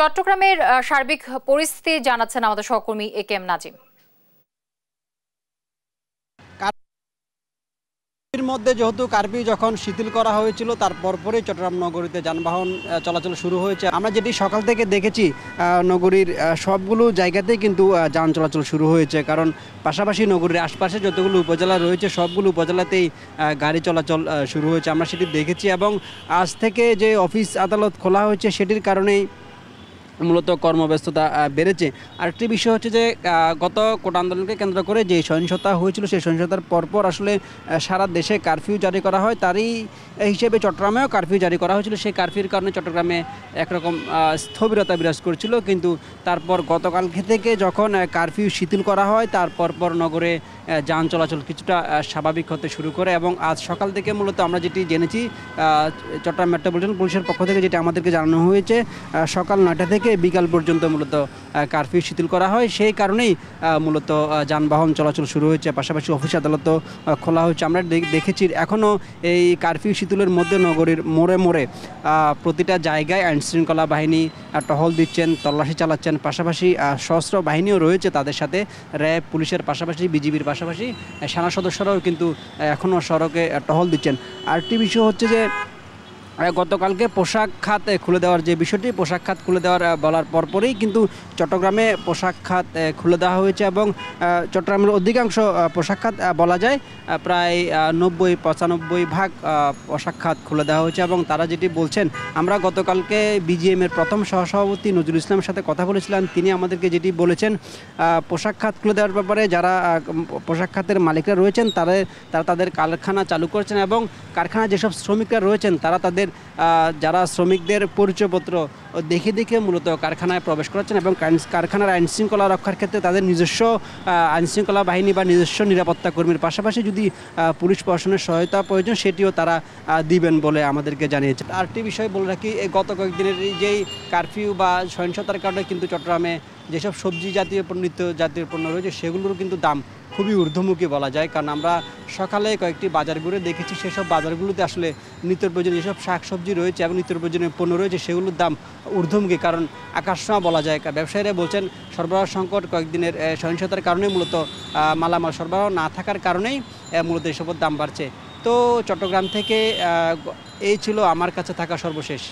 চট্টগ্রামের সার্বিক পরিস্থিতি জানাচ্ছেন আমাদের সহকর্মী একেএম নাজিম। এর মধ্যে যেহেতু কারফিউ যখন শিথিল করা হয়েছিল তার পরপরই চট্টগ্রাম নগরীতে যানবাহন চলাচল শুরু হয়েছে। আমরা যেটি সকাল থেকে দেখেছি নগরীর সবগুলো জায়গাতেই কিন্তু যান চলাচল শুরু হয়েছে, কারণ পাশাপাশি নগরীর আশপাশে যতগুলো উপজেলা রয়েছে সবগুলো উপজেলাতেই গাড়ি চলাচল শুরু হয়েছে, আমরা সেটি দেখেছি। এবং আজ থেকে যে অফিস আদালত খোলা হয়েছে সেটির কারণেই মূলত কর্মব্যস্ততা বেড়েছে। আরেকটি বিষয় হচ্ছে যে গত কোটা আন্দোলনকে কেন্দ্র করে যে সহিংসতা হয়েছিল সেই সহিংসতার পরপর আসলে সারা দেশে কারফিউ জারি করা হয়, তারই হিসেবে চট্টগ্রামেও কারফিউ জারি করা হয়েছিল। সেই কারফিউর কারণে চট্টগ্রামে একরকম স্থবিরতা বিরাজ করছিল, কিন্তু তারপর গতকালকে থেকে যখন কারফিউ শিথিল করা হয় তার পরপর নগরে যান চলাচল কিছুটা স্বাভাবিক হতে শুরু করে। এবং আজ সকাল থেকে মূলত আমরা যেটি জেনেছি চট্টগ্রাম মেট্রোপলিটন পুলিশের পক্ষ থেকে যেটা আমাদেরকে জানানো হয়েছে, সকাল 9টা থেকে বিকাল পর্যন্ত মূলত কারফিউ শিথিল করা হয়। সেই কারণেই মূলত যানবাহন চলাচল শুরু হয়েছে, পাশাপাশি অফিস আদালতও খোলা হয়েছে। আমরা দেখেছি এখনও এই কারফিউ শিথিলের মধ্যে নগরীর মোড়ে মোড়ে প্রতিটা জায়গায় আইনশৃঙ্খলা বাহিনী টহল দিচ্ছেন, তল্লাশি চালাচ্ছেন, পাশাপাশি সশস্ত্র বাহিনীও রয়েছে তাদের সাথে, র্যাব পুলিশের পাশাপাশি বিজিবির পাশাপাশি সেনা সদস্যরাও কিন্তু এখনও সড়কে টহল দিচ্ছেন। আরেকটি বিষয় হচ্ছে যে গতকালকে পোশাক খাত খুলে দেওয়ার যে বিষয়টি, পোশাক খাত খুলে দেওয়ার বলার পরপরই কিন্তু চট্টগ্রামে পোশাক খাত খুলে দেওয়া হয়েছে। এবং চট্টগ্রামের অধিকাংশ পোশাক খাত বলা যায় প্রায় 90-95 ভাগ পোশাক খাত খুলে দেওয়া হয়েছে। এবং তারা যেটি বলছেন, আমরা গতকালকে বিজিএমের প্রথম সহসভাপতি নজরুল ইসলামের সাথে কথা বলেছিলাম, তিনি আমাদেরকে যেটি বলেছেন পোশাক খাত খুলে দেওয়ার ব্যাপারে যারা পোশাক খাতের মালিকরা রয়েছেন তারা তাদের কারখানা চালু করেছেন, এবং কারখানায় যেসব শ্রমিকরা রয়েছেন তারা তাদের যারা শ্রমিকদের পরিচয়পত্র দেখে দেখে মূলত কারখানায় প্রবেশ করাচ্ছেন, এবং কারখানার আইনশৃঙ্খলা রক্ষার ক্ষেত্রে তাদের নিজস্ব আইনশৃঙ্খলা বাহিনী বা নিজস্ব নিরাপত্তা কর্মীর পাশাপাশি যদি পুলিশ প্রশাসনের সহায়তা প্রয়োজন সেটিও তারা দিবেন বলে আমাদেরকে জানিয়েছে। আরেকটি বিষয় বলে রাখি, এই গত কয়েকদিনের যেই কারফিউ বা সহিংসতার কারণে কিন্তু চট্টগ্রামে যেসব সবজি জাতীয় নিত্য জাতীয় পণ্য রয়েছে সেগুলোর কিন্তু দাম খুবই ঊর্ধ্বমুখী বলা যায়। কারণ আমরা সকালে কয়েকটি বাজার ঘুরে দেখেছি সেসব বাজারগুলোতে আসলে নিত্য প্রয়োজনীয় যেসব শাকসবজি রয়েছে এবং নিত্য প্রয়োজনীয় পণ্য রয়েছে সেগুলোর দাম ঊর্ধ্বমুখী, কারণ আকাশছোঁয়া বলা যায়। ব্যবসায়ীরা বলছেন সরবরাহ সংকট কয়েকদিনের সহিংসতার কারণে মূলত মালামাল সরবরাহ না থাকার কারণেই মূলত এসবের দাম বাড়ছে। তো চট্টগ্রাম থেকে এই ছিল আমার কাছে থাকা সর্বশেষ।